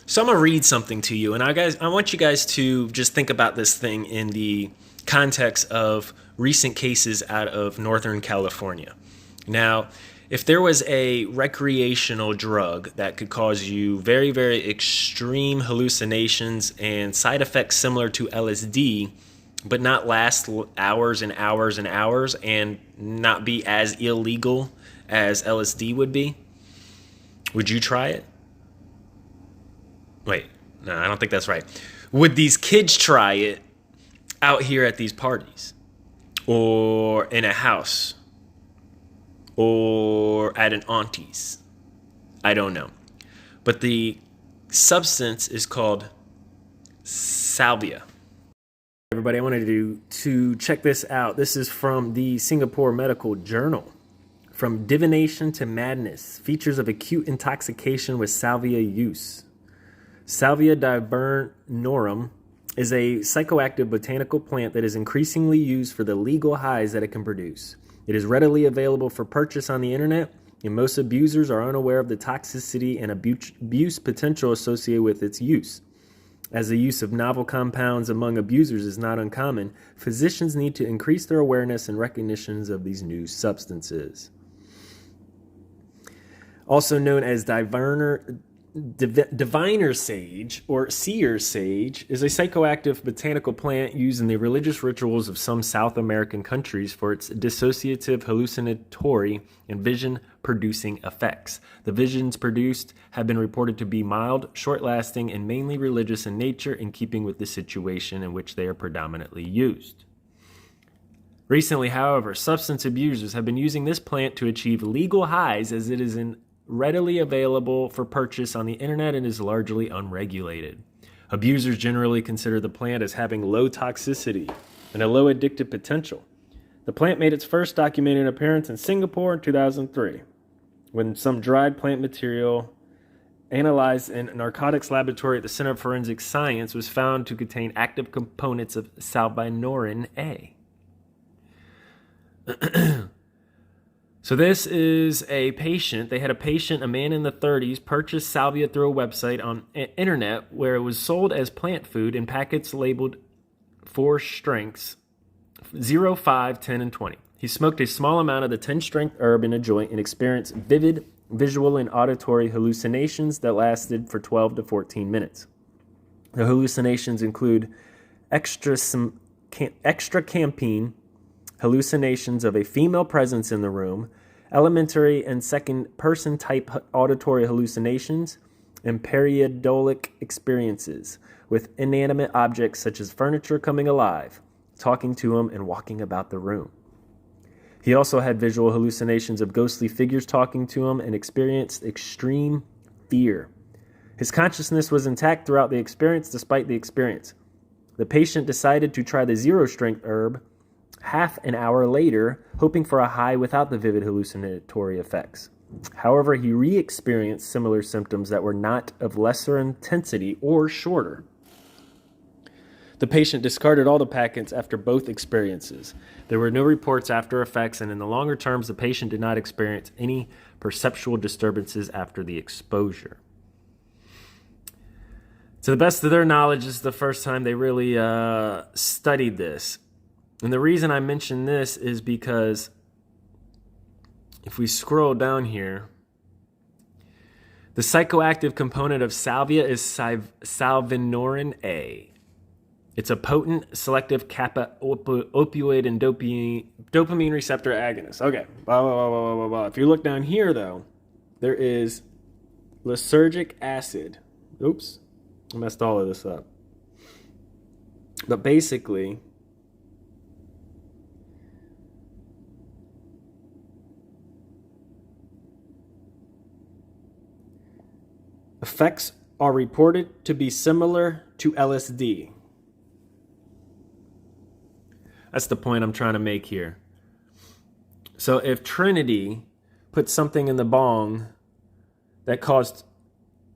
So I'm gonna read something to you, and I want you guys to just think about this thing in the context of recent cases out of Northern California. Now, if there was a recreational drug that could cause you very, very extreme hallucinations and side effects similar to LSD, but not last hours and hours and hours and not be as illegal as LSD would you try it? Wait, no, I don't think that's right. Would these kids try it out here at these parties? Or in a house? Or at an auntie's? I don't know. But the substance is called Salvia. Everybody, I wanted to check this out. This is from the Singapore Medical Journal. From divination to madness, features of acute intoxication with salvia use. Salvia dibernorum is a psychoactive botanical plant that is increasingly used for the legal highs that it can produce. It is readily available for purchase on the internet, and most abusers are unaware of the toxicity and abuse potential associated with its use. As the use of novel compounds among abusers is not uncommon, physicians need to increase their awareness and recognitions of these new substances. Also known as diviner sage or seer sage is a psychoactive botanical plant used in the religious rituals of some South American countries for its dissociative, hallucinatory, and vision-producing effects. The visions produced have been reported to be mild, short-lasting, and mainly religious in nature, in keeping with the situation in which they are predominantly used. Recently, however, substance abusers have been using this plant to achieve legal highs, as it is readily available for purchase on the internet and is largely unregulated. Abusers generally consider the plant as having low toxicity and a low addictive potential. The plant made its first documented appearance in Singapore in 2003, when some dried plant material analyzed in a narcotics laboratory at the Center for Forensic Science was found to contain active components of salvinorin A. So this is a patient. They had a patient, a man in the 30s, purchased salvia through a website on internet where it was sold as plant food in packets labeled 4 strengths, 0, 5, 10, and 20. He smoked a small amount of the 10-strength herb in a joint and experienced vivid visual and auditory hallucinations that lasted for 12 to 14 minutes. The hallucinations include extracampine hallucinations of a female presence in the room, elementary and second-person type auditory hallucinations, and periodolic experiences with inanimate objects such as furniture coming alive, talking to him, and walking about the room. He also had visual hallucinations of ghostly figures talking to him and experienced extreme fear. His consciousness was intact throughout the experience despite the experience. The patient decided to try the 0-strength herb half an hour later, hoping for a high without the vivid hallucinatory effects. However, he re-experienced similar symptoms that were not of lesser intensity or shorter. The patient discarded all the packets after both experiences. There were no reports after effects, and in the longer terms, the patient did not experience any perceptual disturbances after the exposure. To the best of their knowledge, this is the first time they really studied this. And the reason I mention this is because if we scroll down here, the psychoactive component of salvia is salvinorin A. It's a potent, selective kappa opioid and dopamine receptor agonist. Okay, blah, blah, blah, blah, blah, blah. If you look down here, though, there is lysergic acid. Oops, I messed all of this up. But basically, effects are reported to be similar to LSD. That's the point I'm trying to make here. So if Trinity put something in the BONG that caused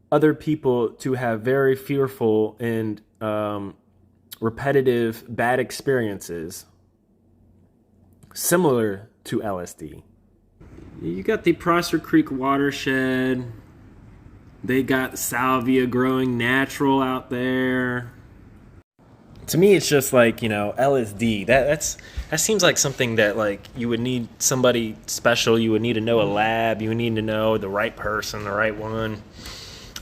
other people to have very fearful and repetitive bad experiences similar to LSD, you got the Prosser Creek watershed. They got salvia growing natural out there. To me, it's just like, LSD. That seems like something that, like, you would need somebody special. You would need to know a lab. You would need to know the right person, the right one.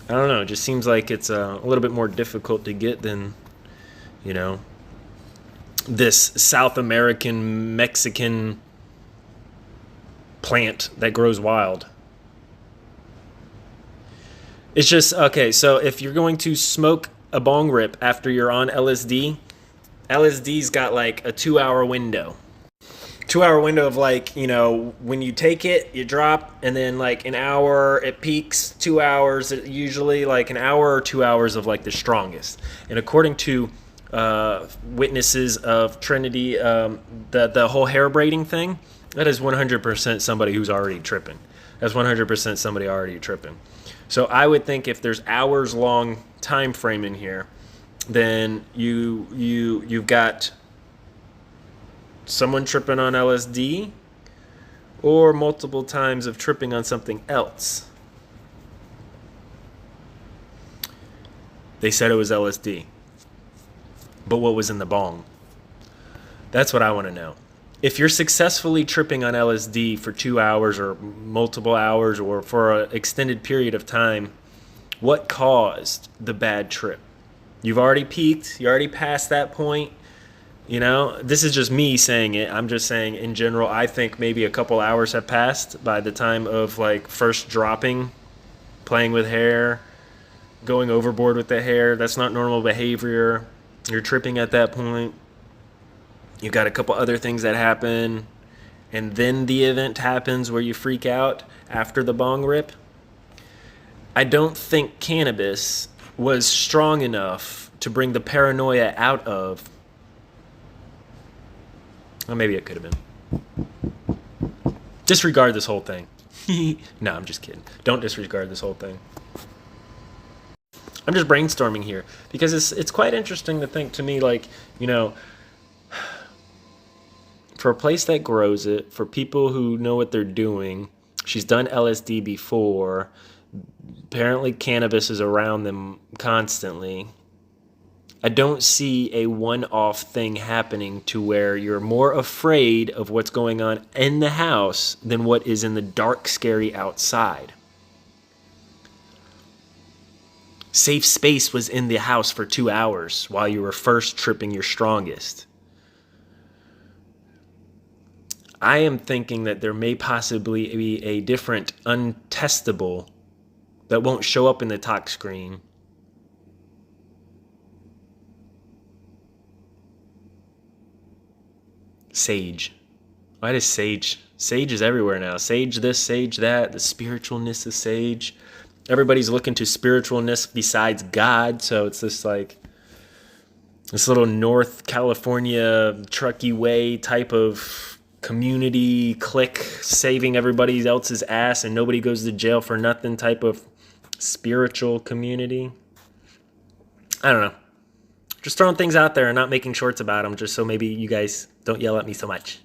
I don't know. It just seems like it's a little bit more difficult to get than, this South American Mexican plant that grows wild. It's just, okay, so if you're going to smoke a bong rip after you're on LSD's got like a 2 hour window. 2 hour window of, like, when you take it, you drop, and then like an hour it peaks, 2 hours, usually like an hour or 2 hours of like the strongest. And according to witnesses of Trinity, the whole hair braiding thing, that is 100% somebody who's already tripping. That's 100% somebody already tripping. So I would think if there's hours long time frame in here, then you've got someone tripping on LSD or multiple times of tripping on something else. They said it was LSD. But what was in the bong? That's what I want to know. If you're successfully tripping on LSD for 2 hours or multiple hours or for an extended period of time, what caused the bad trip? You've already peaked. You already passed that point. This is just me saying it. I'm just saying in general, I think maybe a couple hours have passed by the time of like first dropping, playing with hair, going overboard with the hair. That's not normal behavior. You're tripping at that point. You've got a couple other things that happen, and then the event happens where you freak out after the bong rip. I don't think cannabis was strong enough to bring the paranoia out of. Well, maybe it could have been. Disregard this whole thing. No, I'm just kidding. Don't disregard this whole thing. I'm just brainstorming here because it's quite interesting to think to me, like, for a place that grows it, for people who know what they're doing. She's done LSD before. Apparently cannabis is around them constantly. I don't see a one-off thing happening to where you're more afraid of what's going on in the house than what is in the dark, scary outside. Safe space was in the house for 2 hours while you were first tripping your strongest. I am thinking that there may possibly be a different untestable that won't show up in the talk screen. Sage. Why does sage? Sage is everywhere now. Sage this, sage that, the spiritualness of sage. Everybody's looking to spiritualness besides God, so it's this little North California Truckee Way type of community clique saving everybody else's ass and nobody goes to jail for nothing type of spiritual community. I don't know. Just throwing things out there and not making shorts about them just so maybe you guys don't yell at me so much.